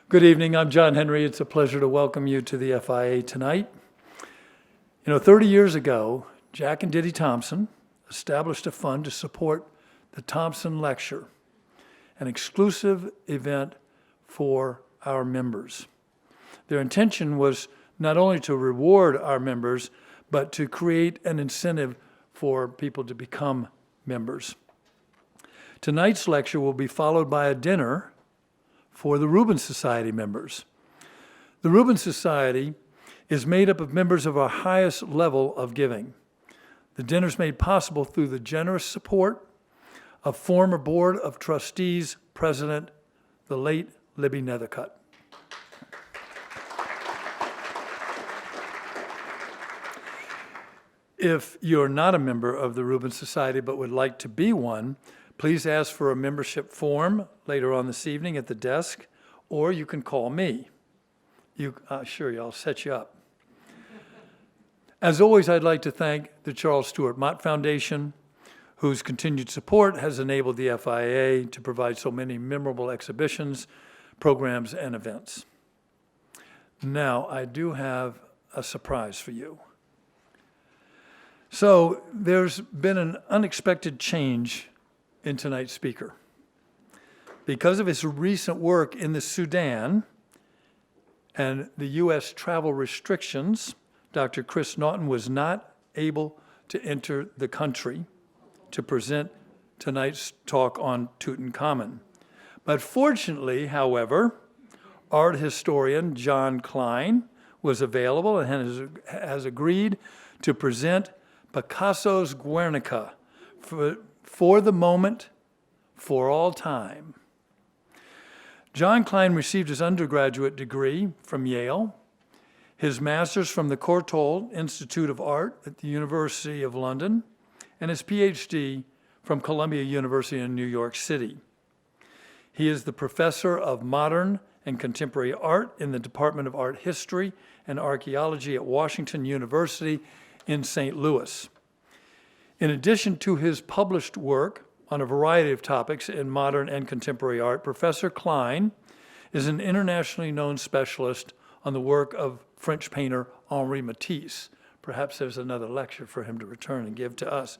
Good evening, I'm John Henry. It's a pleasure to welcome you to the FIA tonight. 30 years ago, Jack and Diddy Thompson established a fund to support the Thompson Lecture, an exclusive event for our members. Their intention was not only to reward our members, but to create an incentive for people to become members. Tonight's lecture will be followed by a dinner for the Rubens Society members. The Rubens Society is made up of members of our highest level of giving. The dinner is made possible through the generous support of former Board of Trustees President, the late Libby Nethercutt. If you're not a member of the Rubens Society but would like to be one, please ask for a membership form later on this evening at the desk, or you can call me. Sure, I'll set you up. As always, I'd like to thank the Charles Stewart Mott Foundation, whose continued support has enabled the FIA to provide so many memorable exhibitions, programs, and events. Now, I do have a surprise for you. So, there's been an unexpected change in tonight's speaker. Because of his recent work in the Sudan and the U.S. travel restrictions, Dr. Chris Naughton was not able to enter the country to present tonight's talk on Tutankhamun. But fortunately, however, art historian John Klein was available and has agreed to present Picasso's Guernica for the moment, for all time. John Klein received his undergraduate degree from Yale, his master's from the Courtauld Institute of Art at the University of London, and his PhD from Columbia University in New York City. He is the professor of modern and contemporary art in the Department of Art History and Archaeology at Washington University in St. Louis. In addition to his published work on a variety of topics in modern and contemporary art, Professor Klein is an internationally known specialist on the work of French painter Henri Matisse. Perhaps there's another lecture for him to return and give to us.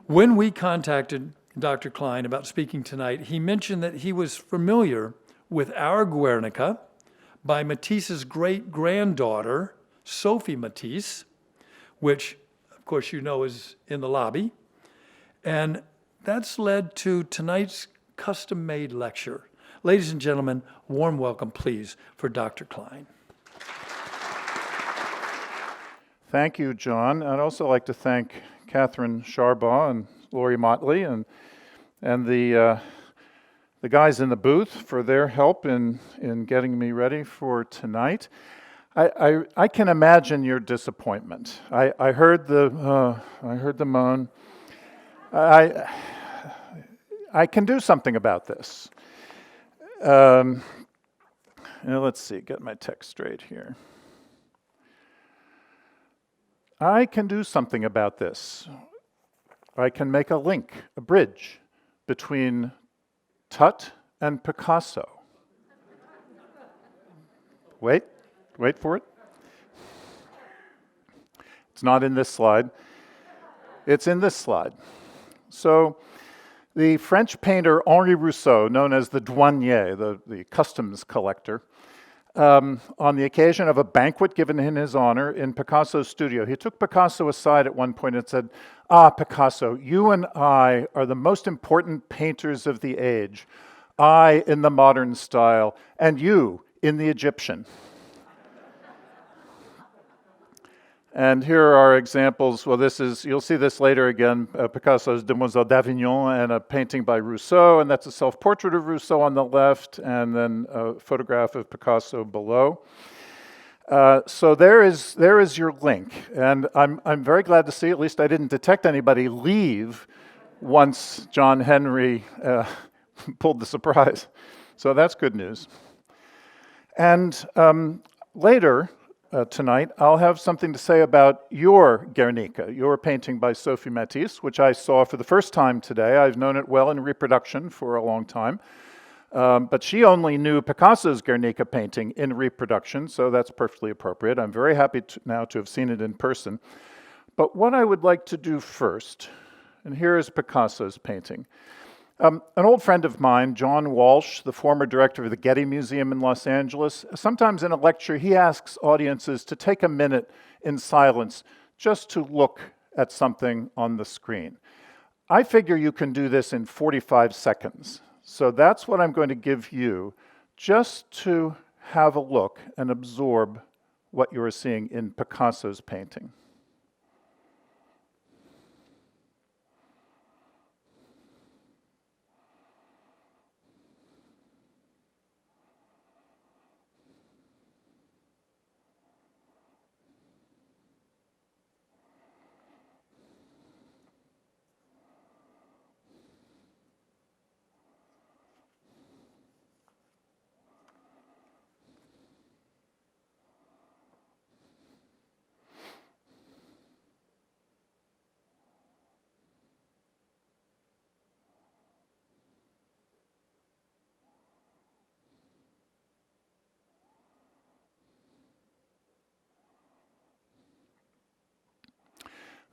When we contacted Dr. Klein about speaking tonight, he mentioned that he was familiar with our Guernica by Matisse's great-granddaughter, Sophie Matisse, which, of course, you know is in the lobby. And that's led to tonight's custom-made lecture. Ladies and gentlemen, warm welcome, please, for Dr. Klein. Thank you, John. I'd also like to thank Catherine Sharbaugh and Lori Motley and the guys in the booth for their help in getting me ready for tonight. I can imagine your disappointment. I heard the moan. I can do something about this. Now let's see, get my text straight here. I can do something about this. I can make a link, a bridge between Tut and Picasso. Wait for it. It's not in this slide. It's in this slide. So, the French painter Henri Rousseau, known as the douanier, the customs collector, on the occasion of a banquet given in his honor in Picasso's studio, he took Picasso aside at one point and said, Picasso, you and I are the most important painters of the age. I in the modern style, and you in the Egyptian. And here are examples. Well, you'll see this later again, Picasso's Demoiselle d'Avignon and a painting by Rousseau, and that's a self-portrait of Rousseau on the left, and then a photograph of Picasso below. So there is your link, and I'm very glad to see, at least I didn't detect anybody leave once John Henry pulled the surprise. So that's good news. And later, tonight, I'll have something to say about your Guernica, your painting by Sophie Matisse, which I saw for the first time today. I've known it well in reproduction for a long time. But she only knew Picasso's Guernica painting in reproduction, so that's perfectly appropriate. I'm very happy now to have seen it in person. But what I would like to do first, and here is Picasso's painting. An old friend of mine, John Walsh, the former director of the Getty Museum in Los Angeles, sometimes in a lecture he asks audiences to take a minute in silence just to look at something on the screen. I figure you can do this in 45 seconds. So that's what I'm going to give you, just to have a look and absorb what you are seeing in Picasso's painting.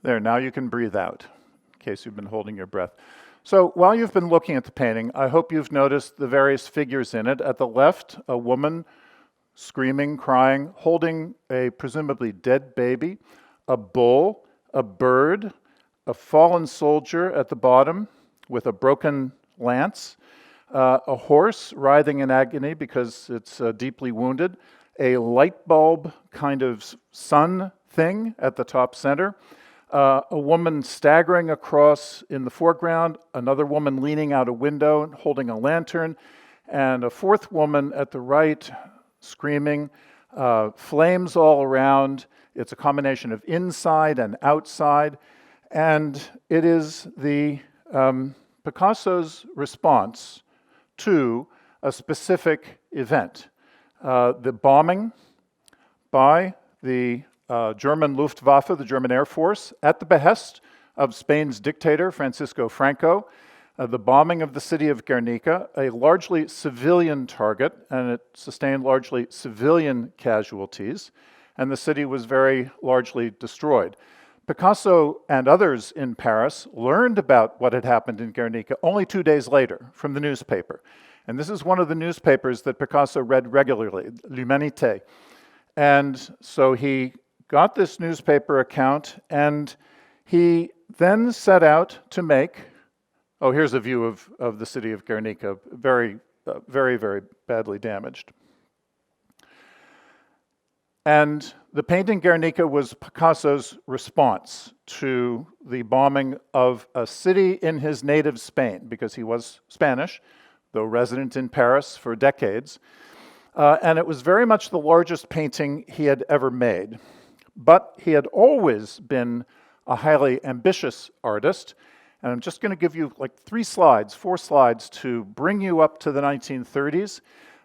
There, now you can breathe out, in case you've been holding your breath. So while you've been looking at the painting, I hope you've noticed the various figures in it. At the left, a woman screaming, crying, holding a presumably dead baby, a bull, a bird, a fallen soldier at the bottom with a broken lance, a horse writhing in agony because it's deeply wounded, a light bulb kind of sun thing at the top center, a woman staggering across in the foreground, another woman leaning out a window holding a lantern, and a fourth woman at the right screaming, flames all around. It's a combination of inside and outside, and it is the Picasso's response to a specific event. The bombing by the German Luftwaffe, the German Air Force, at the behest of Spain's dictator, Francisco Franco, the bombing of the city of Guernica, a largely civilian target, and it sustained largely civilian casualties, and the city was very largely destroyed. Picasso and others in Paris learned about what had happened in Guernica only 2 days later from the newspaper. And this is one of the newspapers that Picasso read regularly, L'Humanité. And so he got this newspaper account, and he then set out to make, oh, here's a view of the city of Guernica, very, very badly damaged. And the painting Guernica was Picasso's response to the bombing of a city in his native Spain, because he was Spanish, though resident in Paris for decades. And it was very much the largest painting he had ever made. But he had always been a highly ambitious artist. And I'm just going to give you like 4 slides to bring you up to the 1930s.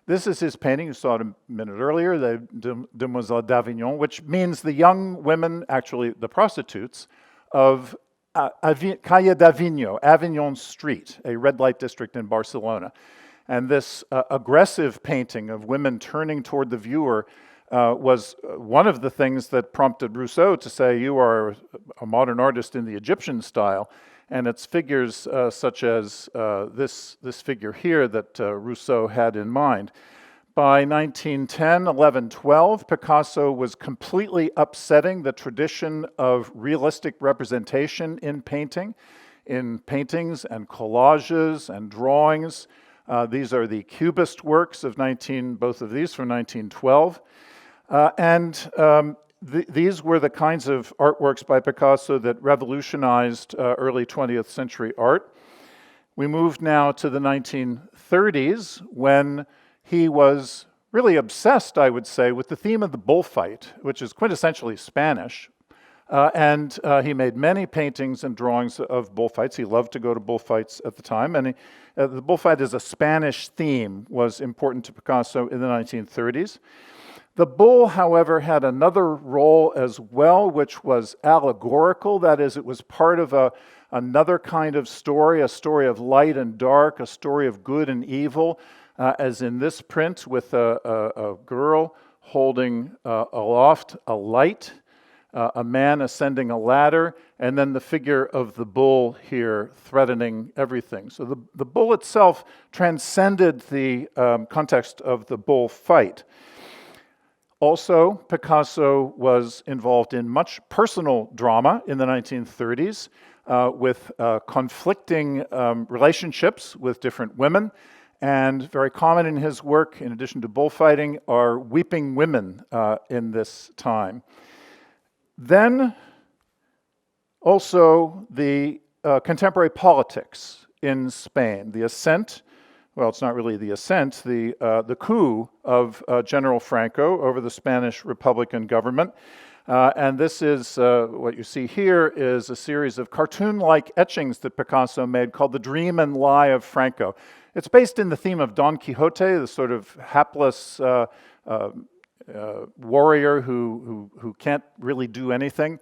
This is his painting, you saw it a minute earlier, the Demoiselles d'Avignon, which means the young women, actually the prostitutes, of Calle d'Avignon, Avignon Street, a red light district in Barcelona. And this aggressive painting of women turning toward the viewer was one of the things that prompted Rousseau to say, you are a modern artist in the Egyptian style. And it's figures such as this figure here that Rousseau had in mind. By 1910, 11, 12, Picasso was completely upsetting the tradition of realistic representation in paintings and collages and drawings. These are the Cubist works of both of these from 1912. These were the kinds of artworks by Picasso that revolutionized early 20th century art. We moved now to the 1930s when he was really obsessed, I would say, with the theme of the bullfight, which is quintessentially Spanish. He made many paintings and drawings of bullfights. He loved to go to bullfights at the time. And the bullfight as a Spanish theme was important to Picasso in the 1930s. The bull, however, had another role as well, which was allegorical. That is, it was part of another kind of story, a story of light and dark, a story of good and evil. as in this print with a girl holding aloft a light, a man ascending a ladder, and then the figure of the bull here threatening everything. So the bull itself transcended the context of the bull fight. Also, Picasso was involved in much personal drama in the 1930s with conflicting relationships with different women. And very common in his work, in addition to bullfighting, are weeping women in this time. Then also the contemporary politics in Spain, the ascent, well, it's not really the ascent, the coup of General Franco over the Spanish Republican government. And this is, what you see here is a series of cartoon-like etchings that Picasso made called The Dream and Lie of Franco. It's based in the theme of Don Quixote, the sort of hapless warrior who can't really do anything.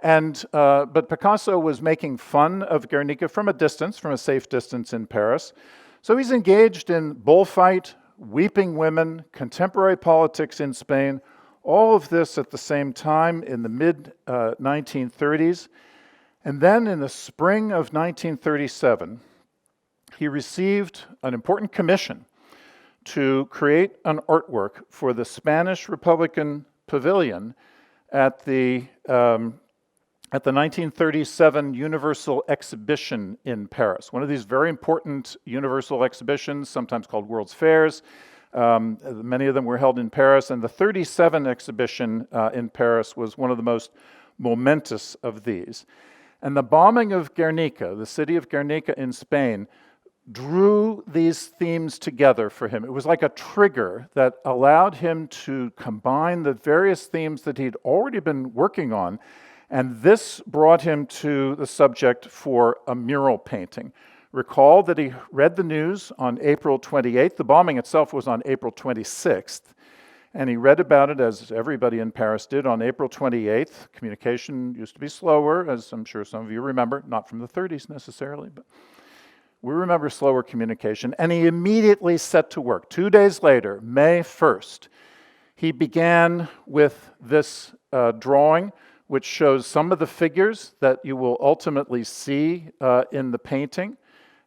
But Picasso was making fun of Guernica from a distance, from a safe distance in Paris. So he's engaged in bullfight, weeping women, contemporary politics in Spain, all of this at the same time in the mid-1930s. And then in the spring of 1937, he received an important commission to create an artwork for the Spanish Republican Pavilion at the 1937 Universal Exhibition in Paris, one of these very important universal exhibitions, sometimes called World's Fairs. Many of them were held in Paris, and the 37 exhibition in Paris was one of the most momentous of these. And the bombing of Guernica, the city of Guernica in Spain, drew these themes together for him. It was like a trigger that allowed him to combine the various themes that he'd already been working on, and this brought him to the subject for a mural painting. Recall that he read the news on April 28th. The bombing itself was on April 26th, and he read about it, as everybody in Paris did, on April 28th. Communication used to be slower, as I'm sure some of you remember, not from the 30s necessarily, but we remember slower communication, and he immediately set to work. 2 days later, May 1st, he began with this drawing, which shows some of the figures that you will ultimately see in the painting.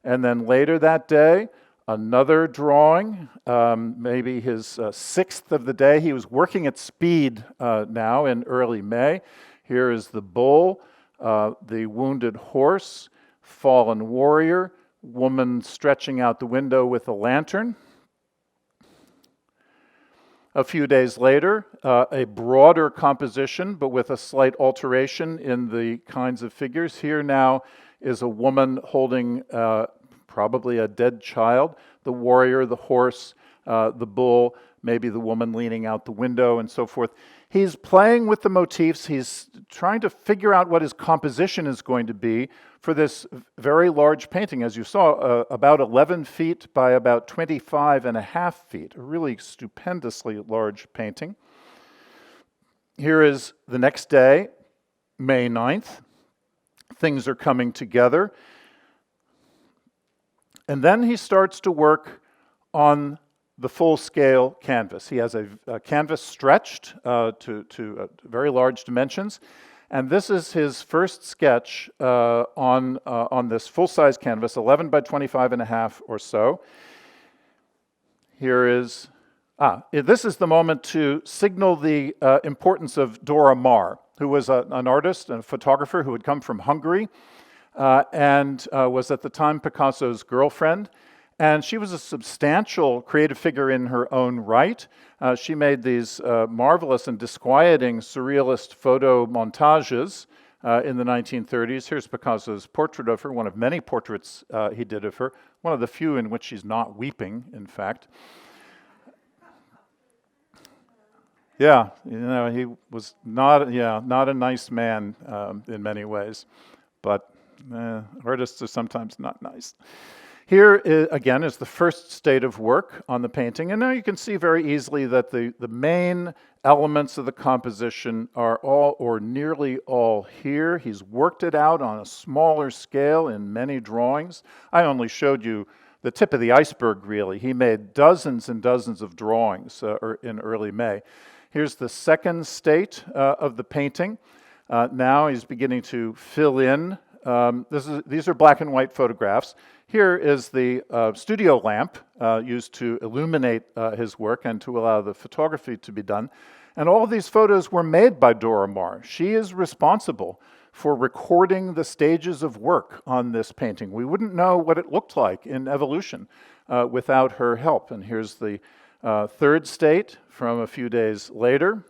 And then later that day, another drawing, maybe his sixth of the day. He was working at speed now in early May. Here is the bull, the wounded horse, fallen warrior, woman stretching out the window with a lantern. A few days later, a broader composition, but with a slight alteration in the kinds of figures. Here now is a woman holding probably a dead child, the warrior, the horse, the bull, maybe the woman leaning out the window, and so forth. He's playing with the motifs. He's trying to figure out what his composition is going to be for this very large painting. As you saw, about 11 feet by about 25.5 feet, a really stupendously large painting. Here is the next day, May 9th. Things are coming together. And then he starts to work on the full-scale canvas. He has a canvas stretched to very large dimensions, and this is his first sketch on this full-size canvas, 11 by 25.5 or so. Here is, this is the moment to signal the importance of Dora Maar, who was an artist and a photographer who had come from Hungary and was at the time Picasso's girlfriend. And she was a substantial creative figure in her own right. She made these marvelous and disquieting surrealist photo montages in the 1930s. Here's Picasso's portrait of her, one of many portraits he did of her, one of the few in which she's not weeping, in fact. Yeah, you know, he was not a nice man in many ways, but artists are sometimes not nice. Here, again, is the first state of work on the painting. And now you can see very easily that the main elements of the composition are all or nearly all here. He's worked it out on a smaller scale in many drawings. I only showed you the tip of the iceberg, really. He made dozens and dozens of drawings in early May. Here's the second state of the painting. Now he's beginning to fill in. These are black and white photographs. Here is the studio lamp used to illuminate his work and to allow the photography to be done. And all of these photos were made by Dora Maar. She is responsible for recording the stages of work on this painting. We wouldn't know what it looked like in evolution without her help. And here's the third state from a few days later.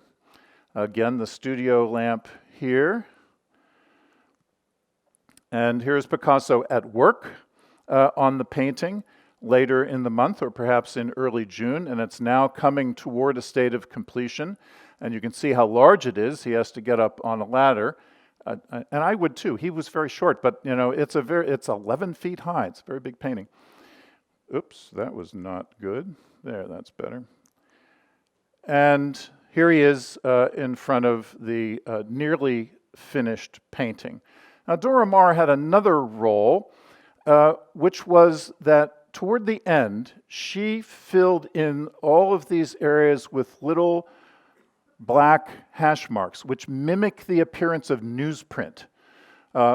Again, the studio lamp here. And here's Picasso at work on the painting later in the month, or perhaps in early June, and it's now coming toward a state of completion. And you can see how large it is. He has to get up on a ladder. And I would too. He was very short, but you know, it's 11 feet high. It's a very big painting. Oops, that was not good. There, that's better. And here he is in front of the nearly finished painting. Now, Dora Maar had another role, which was that toward the end, she filled in all of these areas with little black hash marks, which mimic the appearance of newsprint,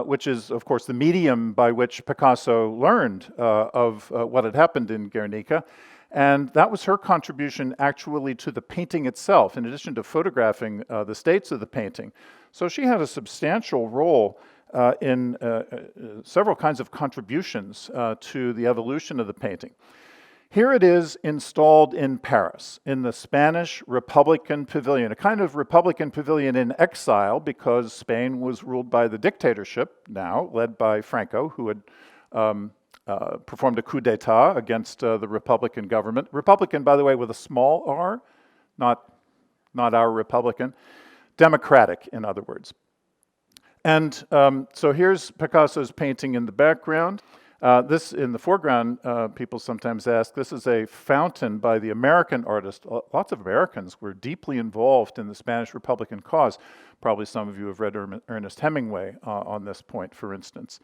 which is, of course, the medium by which Picasso learned of what had happened in Guernica. And that was her contribution actually to the painting itself, in addition to photographing the states of the painting. So she had a substantial role in several kinds of contributions to the evolution of the painting. Here it is installed in Paris, in the Spanish Republican Pavilion, a kind of Republican pavilion in exile because Spain was ruled by the dictatorship now, led by Franco, who had performed a coup d'etat against the Republican government. Republican, by the way, with a small r, not our Republican. Democratic, in other words. And so here's Picasso's painting in the background. This, in the foreground, people sometimes ask, this is a fountain by the American artist. Lots of Americans were deeply involved in the Spanish Republican cause. Probably some of you have read Ernest Hemingway on this point, for instance.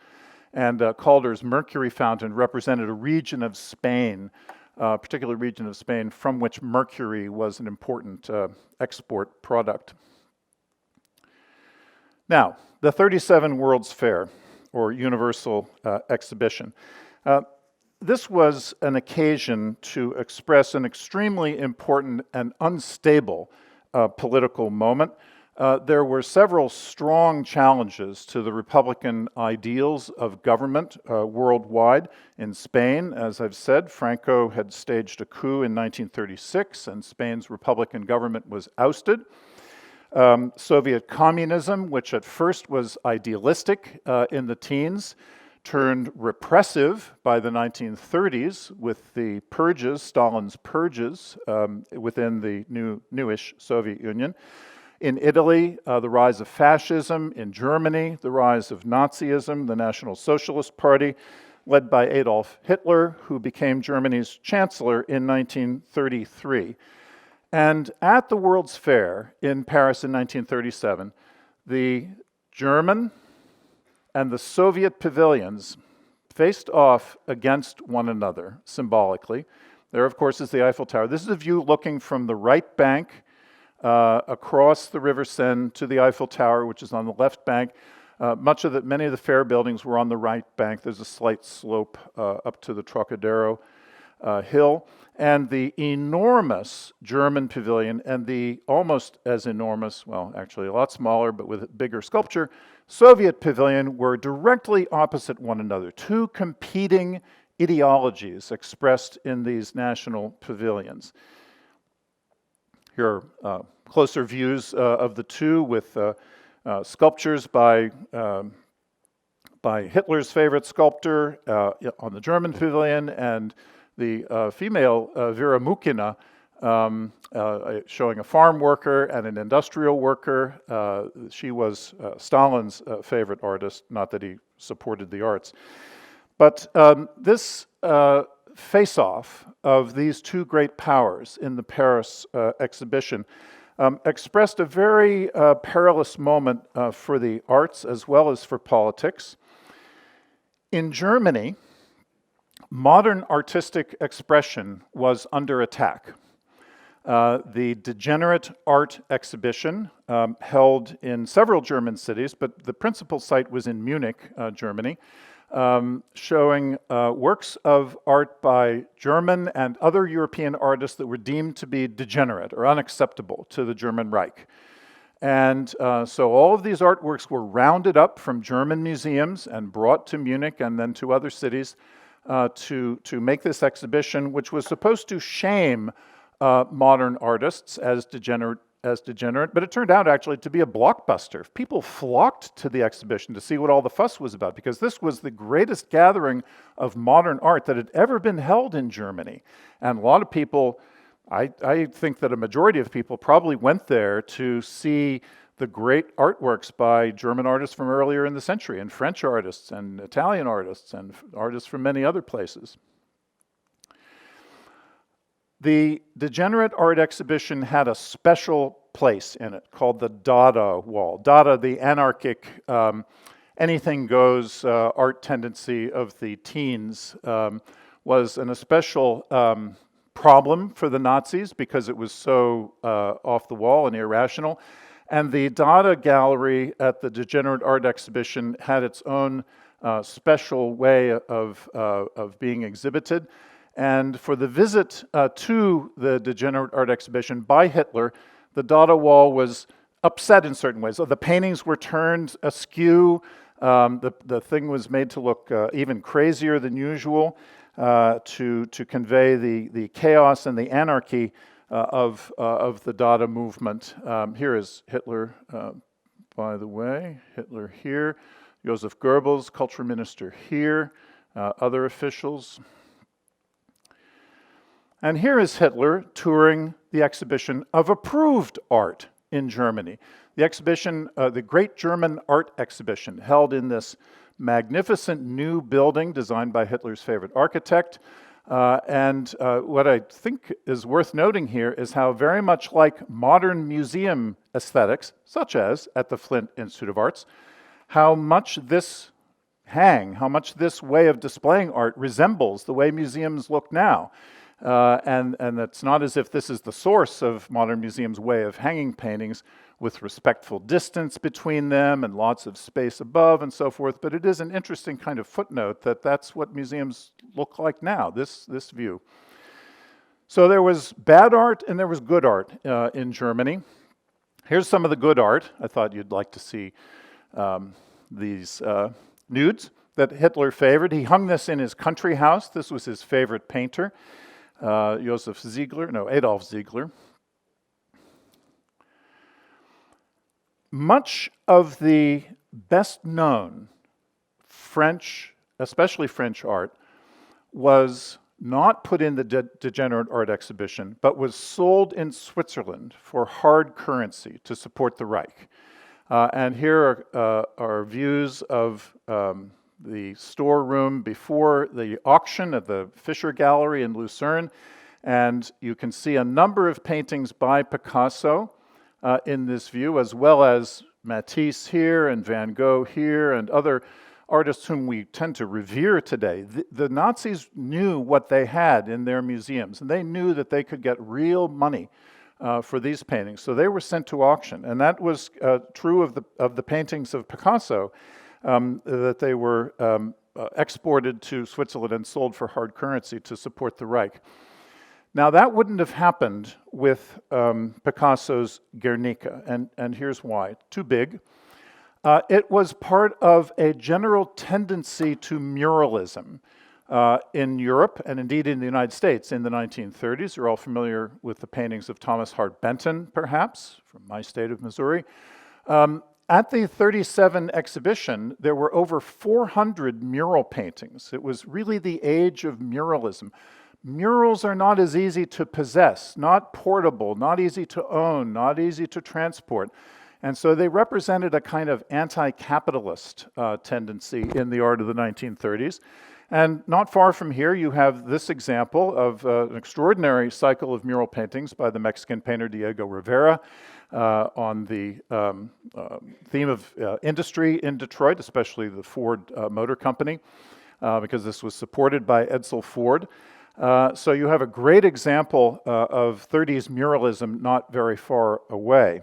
And Calder's Mercury Fountain represented a region of Spain, a particular region of Spain from which mercury was an important export product. Now, the 37 World's Fair, or Universal Exhibition. This was an occasion to express an extremely important and unstable political moment. There were several strong challenges to the Republican ideals of government worldwide. In Spain, as I've said, Franco had staged a coup in 1936, and Spain's Republican government was ousted. Soviet communism, which at first was idealistic in the teens, turned repressive by the 1930s with the purges, Stalin's purges within the newish Soviet Union. In Italy, the rise of fascism. In Germany, the rise of Nazism, the National Socialist Party, led by Adolf Hitler, who became Germany's chancellor in 1933. And at the World's Fair in Paris in 1937, the German and the Soviet pavilions faced off against one another, symbolically. There, of course, is the Eiffel Tower. This is a view looking from the right bank across the River Seine to the Eiffel Tower, which is on the left bank. Many of the fair buildings were on the right bank. There's a slight slope up to the Trocadero hill. And the enormous German pavilion and the almost as enormous, well, actually a lot smaller, but with bigger sculpture, Soviet pavilion were directly opposite one another. Two competing ideologies expressed in these national pavilions. Here are closer views of the two with sculptures by Hitler's favorite sculptor on the German pavilion, and the female Vera Mukina showing a farm worker and an industrial worker. She was Stalin's favorite artist, not that he supported the arts. But this face-off of these two great powers in the Paris exhibition expressed a very perilous moment for the arts as well as for politics. In Germany, modern artistic expression was under attack. The Degenerate Art exhibition, held in several German cities, but the principal site was in Munich, Germany, showing works of art by German and other European artists that were deemed to be degenerate or unacceptable to the German Reich. And so all of these artworks were rounded up from German museums and brought to Munich and then to other cities to make this exhibition, which was supposed to shame modern artists as degenerate, but it turned out actually to be a blockbuster. People flocked to the exhibition to see what all the fuss was about, because this was the greatest gathering of modern art that had ever been held in Germany. And a lot of people, I think that a majority of people probably went there to see the great artworks by German artists from earlier in the century, and French artists, and Italian artists, and artists from many other places. The Degenerate Art exhibition had a special place in it called the Dada wall. Dada, the anarchic, anything goes art tendency of the teens, was an especial problem for the Nazis because it was so off the wall and irrational. And the Dada gallery at the Degenerate Art exhibition had its own special way of being exhibited. And for the visit to the Degenerate Art exhibition by Hitler, the Dada wall was upset in certain ways. So the paintings were turned askew. The thing was made to look even crazier than usual to convey the chaos and the anarchy of the Dada movement. Here is Hitler, by the way. Hitler here. Joseph Goebbels, culture minister here. Other officials. And here is Hitler touring the exhibition of approved art in Germany. The exhibition, the Great German Art Exhibition, held in this magnificent new building designed by Hitler's favorite architect. What I think is worth noting here is how very much like modern museum aesthetics, such as at the Flint Institute of Arts, how much this way of displaying art resembles the way museums look now. And it's not as if this is the source of modern museums' way of hanging paintings with respectful distance between them and lots of space above and so forth, but it is an interesting kind of footnote that that's what museums look like now, this view. So there was bad art and there was good art in Germany. Here's some of the good art. I thought you'd like to see these nudes that Hitler favored. He hung this in his country house. This was his favorite painter. Adolf Ziegler. Much of the best known French, especially French art, was not put in the Degenerate Art exhibition, but was sold in Switzerland for hard currency to support the Reich. And here are views of the storeroom before the auction at the Fischer Gallery in Lucerne, and you can see a number of paintings by Picasso in this view, as well as Matisse here and Van Gogh here and other artists whom we tend to revere today. The Nazis knew what they had in their museums, and they knew that they could get real money for these paintings, so they were sent to auction, and that was true of the paintings of Picasso. That they were exported to Switzerland and sold for hard currency to support the Reich. Now that wouldn't have happened with Picasso's Guernica, and here's why. Too big. It was part of a general tendency to muralism in Europe, and indeed in the United States in the 1930s. You're all familiar with the paintings of Thomas Hart Benton, perhaps, from my state of Missouri. At the 37 exhibition, there were over 400 mural paintings. It was really the age of muralism. Murals are not as easy to possess, not portable, not easy to own, not easy to transport. And so they represented a kind of anti-capitalist tendency in the art of the 1930s. And not far from here, you have this example of an extraordinary cycle of mural paintings by the Mexican painter Diego Rivera on the theme of industry in Detroit, especially the Ford Motor Company. because this was supported by Edsel Ford. So you have a great example of 30s muralism not very far away.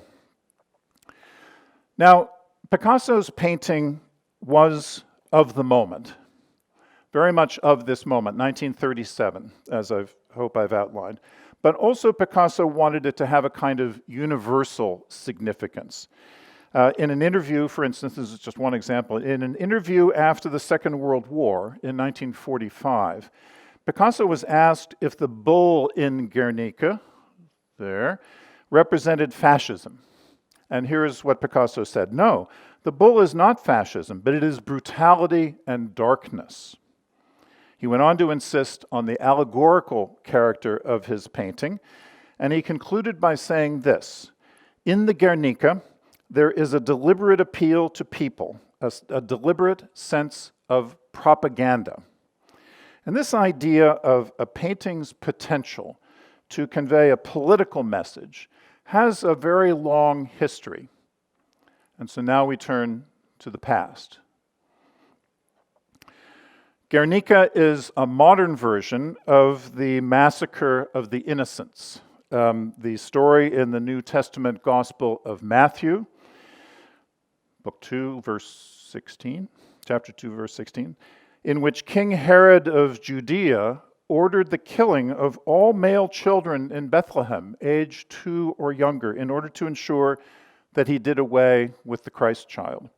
Now, Picasso's painting was of the moment, very much of this moment, 1937, as I hope I've outlined. But also Picasso wanted it to have a kind of universal significance. In an interview, for instance, this is just one example, in an interview after the Second World War in 1945, Picasso was asked if the bull in Guernica, there, represented fascism. And here's what Picasso said: "No, the bull is not fascism, but it is brutality and darkness." He went on to insist on the allegorical character of his painting, and he concluded by saying this: "In the Guernica, there is a deliberate appeal to people, a deliberate sense of propaganda." And this idea of a painting's potential to convey a political message has a very long history. And so now we turn to the past. Guernica is a modern version of the Massacre of the Innocents, the story in the New Testament Gospel of Matthew, book 2, verse 16, chapter 2, verse 16, in which King Herod of Judea ordered the killing of all male children in Bethlehem, age 2 or younger, in order to ensure that he did away with the Christ child.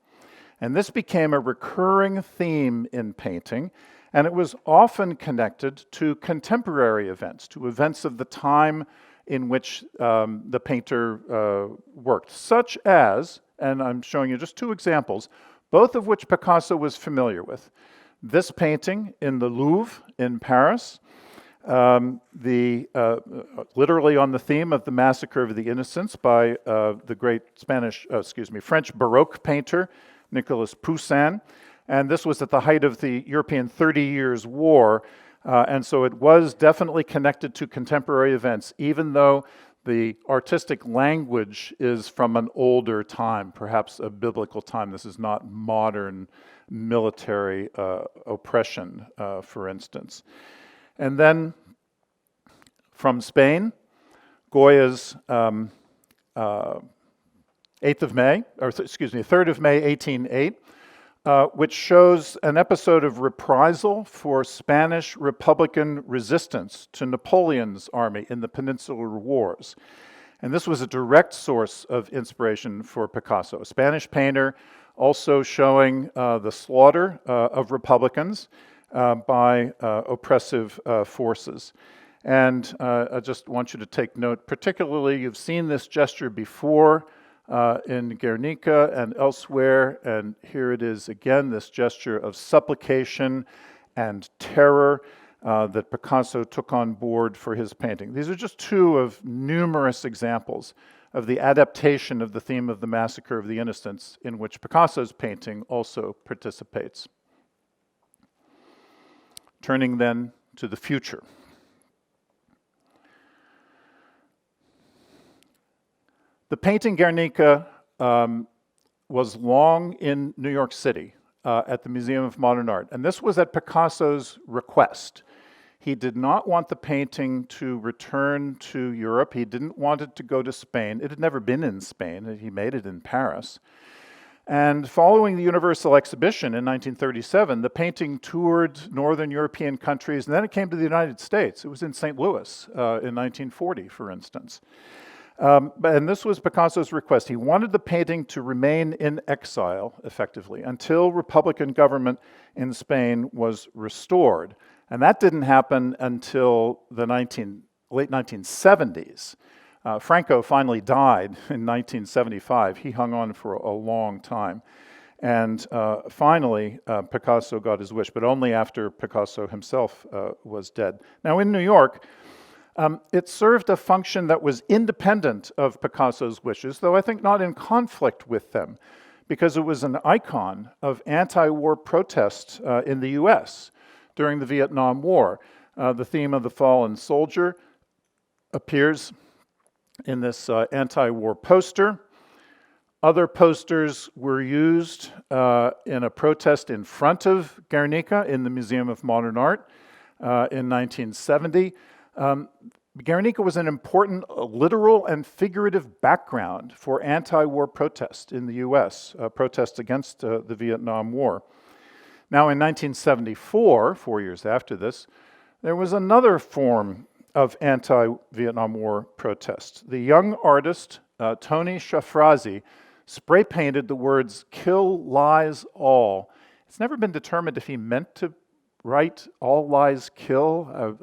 And this became a recurring theme in painting, and it was often connected to contemporary events, to events of the time in which the painter worked, such as, and I'm showing you just 2 examples, both of which Picasso was familiar with. This painting in the Louvre in Paris, literally on the theme of the Massacre of the Innocents by the great French Baroque painter, Nicolas Poussin. And this was at the height of the European 30 Years' War, and so it was definitely connected to contemporary events, even though the artistic language is from an older time, perhaps a biblical time. This is not modern military oppression, for instance. And then from Spain, Goya's 3rd of May, 1808, which shows an episode of reprisal for Spanish Republican resistance to Napoleon's army in the Peninsular Wars. And this was a direct source of inspiration for Picasso, a Spanish painter also showing the slaughter of Republicans by oppressive forces. And I just want you to take note, particularly, you've seen this gesture before in Guernica and elsewhere, and here it is again, this gesture of supplication and terror that Picasso took on board for his painting. These are just 2 of numerous examples of the adaptation of the theme of the Massacre of the Innocents, in which Picasso's painting also participates. Turning then to the future. The painting Guernica was long in New York City at the Museum of Modern Art, and this was at Picasso's request. He did not want the painting to return to Europe. He didn't want it to go to Spain. It had never been in Spain. He made it in Paris. And following the Universal Exhibition in 1937, the painting toured Northern European countries, and then it came to the United States. It was in St. Louis in 1940, for instance. And this was Picasso's request. He wanted the painting to remain in exile, effectively, until Republican government in Spain was restored. And that didn't happen until the late 1970s. Franco finally died in 1975. He hung on for a long time. And finally, Picasso got his wish, but only after Picasso himself was dead. Now, in New York, it served a function that was independent of Picasso's wishes, though I think not in conflict with them, because it was an icon of anti-war protest in the US during the Vietnam War. The theme of the fallen soldier appears in this anti-war poster. Other posters were used in a protest in front of Guernica in the Museum of Modern Art in 1970. Guernica was an important literal and figurative background for anti-war protest in the US, protests against the Vietnam War. Now in 1974, 4 years after this, there was another form of anti-Vietnam War protest. The young artist, Tony Shafrazi, spray painted the words, "Kill lies all." It's never been determined if he meant to write "all lies kill,"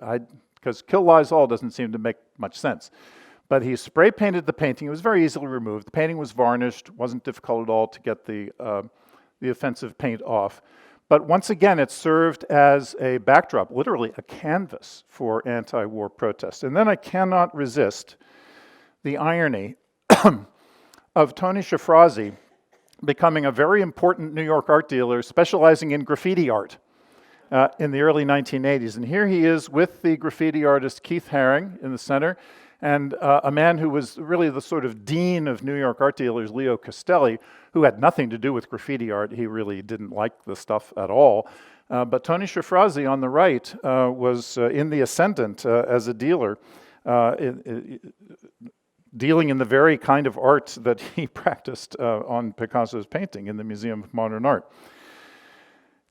because "kill lies all" doesn't seem to make much sense. But he spray painted the painting. It was very easily removed. The painting was varnished, wasn't difficult at all to get the offensive paint off. But once again, it served as a backdrop, literally a canvas for anti-war protest. And then I cannot resist the irony of Tony Shafrazi becoming a very important New York art dealer specializing in graffiti art in the early 1980s. And here he is with the graffiti artist Keith Haring in the center, and a man who was really the sort of dean of New York art dealers, Leo Castelli, who had nothing to do with graffiti art. He really didn't like the stuff at all. But Tony Shafrazi on the right was in the ascendant as a dealer, dealing in the very kind of art that he practiced on Picasso's painting in the Museum of Modern Art.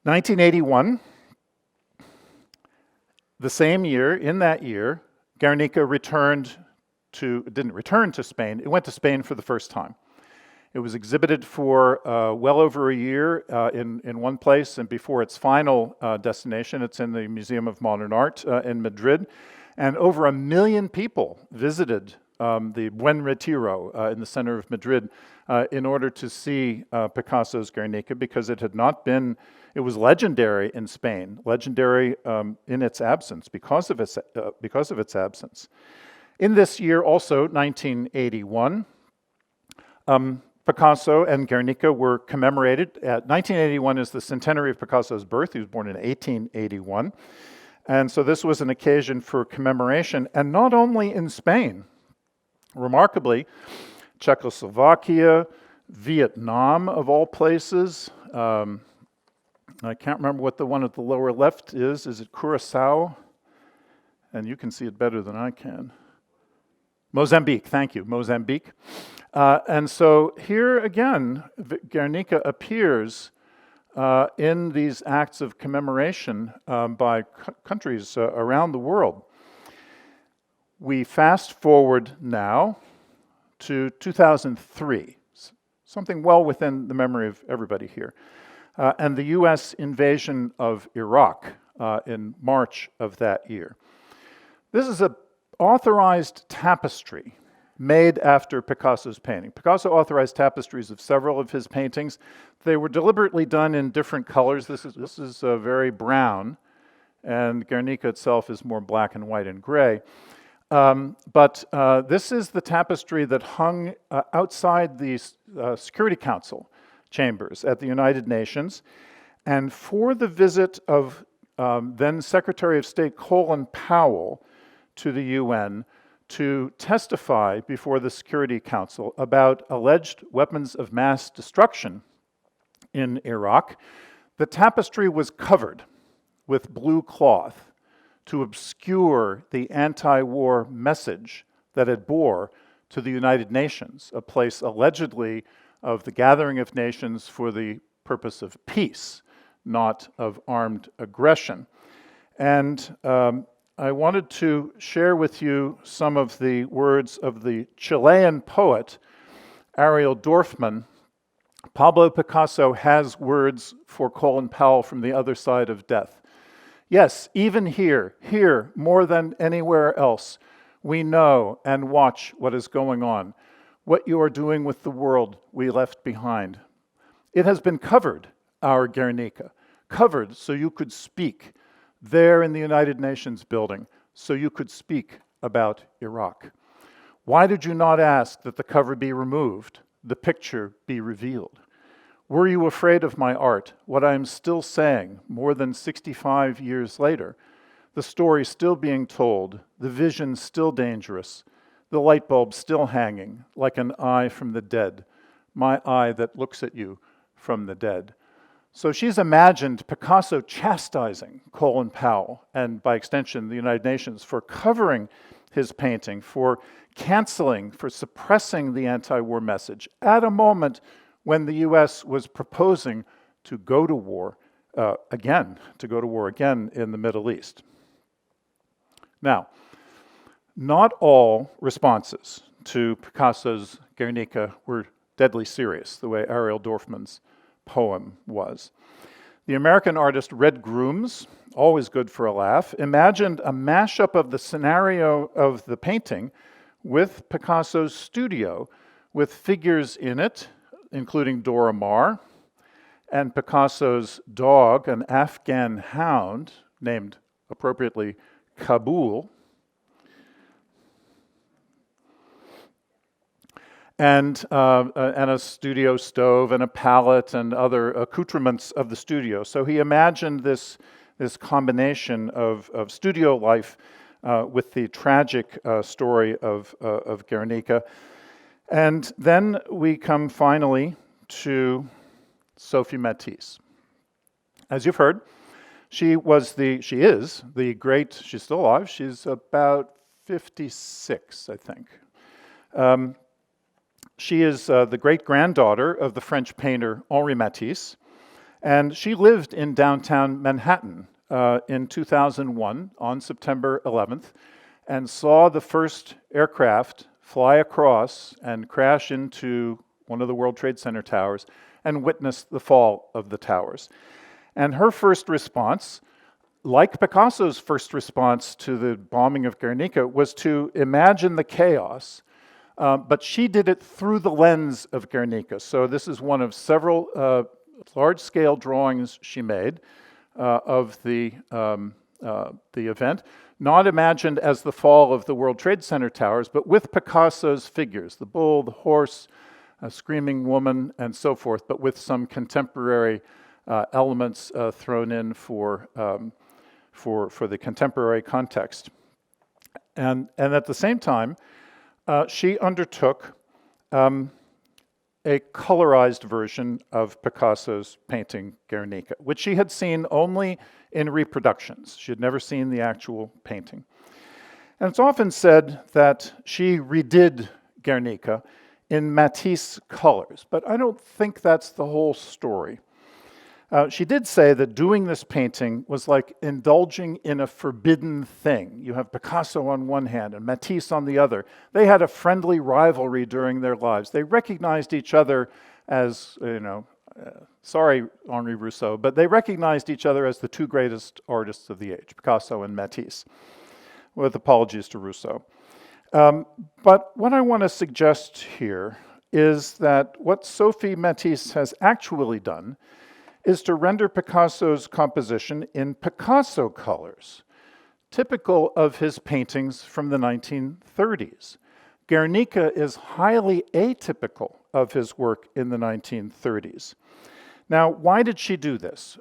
1981, the same year, in that year, Guernica didn't return to Spain, it went to Spain for the first time. It was exhibited for well over a year in one place, and before its final destination, it's in the Museum of Modern Art in Madrid. And over 1 million people visited the Buen Retiro in the center of Madrid in order to see Picasso's Guernica, because it had not been, it was legendary in Spain, legendary in its absence, because of its absence. In this year also, 1981, Picasso and Guernica were commemorated. 1981 is the centenary of Picasso's birth. He was born in 1881. And so this was an occasion for commemoration, and not only in Spain. Remarkably, Czechoslovakia, Vietnam, of all places. I can't remember what the one at the lower left is. Is it Curacao? And you can see it better than I can. Mozambique, thank you, Mozambique. And so here again, Guernica appears in these acts of commemoration by countries around the world. We fast forward now to 2003, something well within the memory of everybody here, and the US invasion of Iraq in March of that year. This is an authorized tapestry made after Picasso's painting. Picasso authorized tapestries of several of his paintings. They were deliberately done in different colors. This is very brown, and Guernica itself is more black and white and gray. But this is the tapestry that hung outside the Security Council chambers at the United Nations. And for the visit of then Secretary of State Colin Powell to the UN to testify before the Security Council about alleged weapons of mass destruction in Iraq, the tapestry was covered with blue cloth to obscure the anti-war message that it bore to the United Nations, a place allegedly of the gathering of nations for the purpose of peace, not of armed aggression. And I wanted to share with you some of the words of the Chilean poet Ariel Dorfman. Pablo Picasso has words for Colin Powell from the other side of death. Yes, even here more than anywhere else, we know and watch what is going on, what you are doing with the world we left behind. It has been covered, our Guernica, covered so you could speak there in the United Nations building, so you could speak about Iraq. Why did you not ask that the cover be removed, the picture be revealed? Were you afraid of my art, what I am still saying more than 65 years later, the story still being told, the vision still dangerous, the light bulb still hanging like an eye from the dead, my eye that looks at you from the dead. So she's imagined Picasso chastising Colin Powell, and by extension the United Nations, for covering his painting, for canceling, for suppressing the anti-war message at a moment when the US was proposing to go to war again in the Middle East. Now, not all responses to Picasso's Guernica were deadly serious, the way Ariel Dorfman's poem was. The American artist Red Grooms, always good for a laugh, imagined a mashup of the scenario of the painting with Picasso's studio, with figures in it, including Dora Maar, and Picasso's dog, an Afghan hound, named appropriately Kabul, and a studio stove and a palette and other accoutrements of the studio. So he imagined this combination of studio life with the tragic story of Guernica. And then we come finally to Sophie Matisse. As you've heard, she's still alive, she's about 56, I think. She is the great-granddaughter of the French painter Henri Matisse, and she lived in downtown Manhattan in 2001 on September 11th and saw the first aircraft fly across and crash into one of the World Trade Center towers and witnessed the fall of the towers. And her first response, like Picasso's first response to the bombing of Guernica, was to imagine the chaos. But she did it through the lens of Guernica. So this is one of several large-scale drawings she made of the event, not imagined as the fall of the World Trade Center towers, but with Picasso's figures, the bull, the horse, a screaming woman, and so forth, but with some contemporary elements thrown in for the contemporary context. And at the same time, she undertook a colorized version of Picasso's painting Guernica, which she had seen only in reproductions. She had never seen the actual painting. And it's often said that she redid Guernica in Matisse colors, but I don't think that's the whole story. She did say that doing this painting was like indulging in a forbidden thing. You have Picasso on one hand and Matisse on the other. They had a friendly rivalry during their lives. They recognized each other as, sorry, Henri Rousseau, but they recognized each other as the two greatest artists of the age, Picasso and Matisse, with apologies to Rousseau. But what I want to suggest here is that what Sophie Matisse has actually done is to render Picasso's composition in Picasso colors, typical of his paintings from the 1930s. Guernica is highly atypical of his work in the 1930s. Now, why did she do this?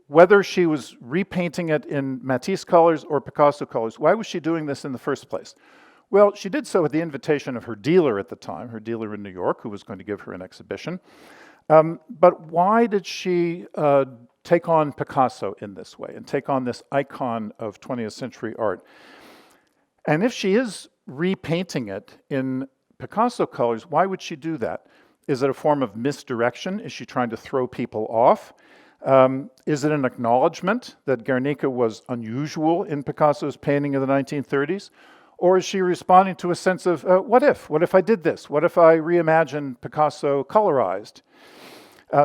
Whether she was repainting it in Matisse colors or Picasso colors, why was she doing this in the first place? Well, she did so at the invitation of her dealer at the time, her dealer in New York, who was going to give her an exhibition. But why did she take on Picasso in this way and take on this icon of 20th century art? And if she is repainting it in Picasso colors, why would she do that? Is it a form of misdirection? Is she trying to throw people off? Is it an acknowledgement that Guernica was unusual in Picasso's painting of the 1930s? Or is she responding to a sense of, what if? What if I did this? What if I reimagined Picasso colorized?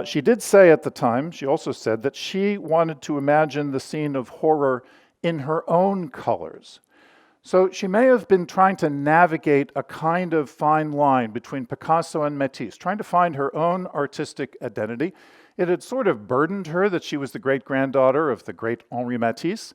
She did say at the time, she also said that she wanted to imagine the scene of horror in her own colors. So she may have been trying to navigate a kind of fine line between Picasso and Matisse, trying to find her own artistic identity. It had sort of burdened her that she was the great-granddaughter of the great Henri Matisse,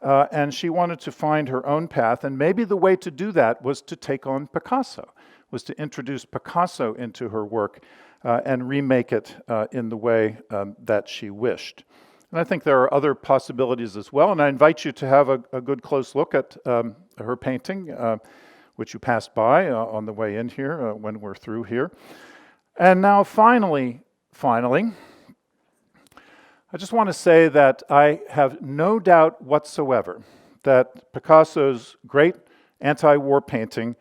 and she wanted to find her own path, and maybe the way to do that was to take on Picasso, was to introduce Picasso into her work and remake it in the way that she wished. And I think there are other possibilities as well, and I invite you to have a good close look at her painting, which you passed by on the way in here when we're through here. And now finally, I just want to say that I have no doubt whatsoever that Picasso's great anti-war painting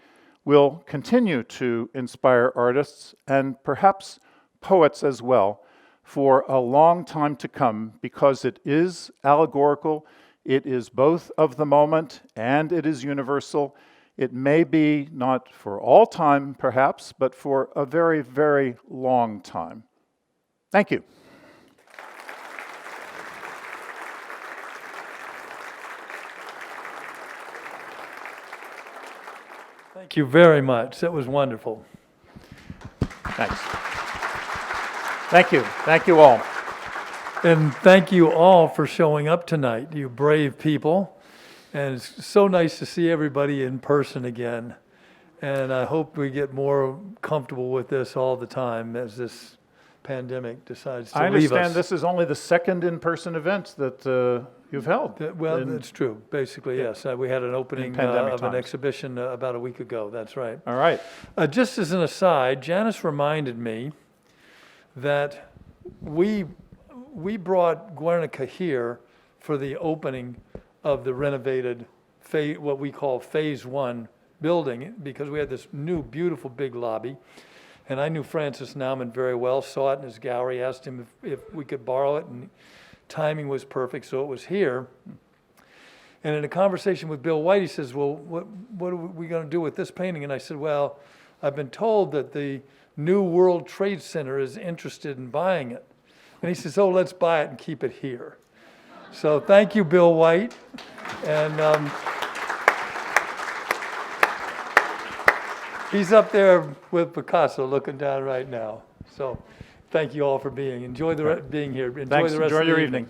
will continue to inspire artists and perhaps poets as well for a long time to come, because it is allegorical, it is both of the moment, and it is universal. It may be not for all time, perhaps, but for a very, very long time. Thank you. Thank you very much. That was wonderful. Thanks. Thank you. Thank you all. And thank you all for showing up tonight, you brave people. And it's so nice to see everybody in person again. And I hope we get more comfortable with this all the time as this pandemic decides to I leave us. understand this is only the second in-person event that you've held. Well, that's true. Basically, yes. We had an opening pandemic of an times. exhibition about a week ago. That's right. All right. Just as an aside, Janice reminded me that we brought Guernica here for the opening of the renovated, what we call Phase 1 building, because we had this new, beautiful, big lobby. And I knew Francis Naumann very well, saw it in his gallery, asked him if we could borrow it, and timing was perfect, so it was here. And in a conversation with Bill White, he says, well, what are we going to do with this painting? And I said, well, I've been told that the New World Trade Center is interested in buying it. And he says, oh, let's buy it and keep it here. So thank you, Bill White. And he's up there with Picasso looking down right now. So thank you all for being here. Enjoy Thanks. the rest Enjoy of the your evening.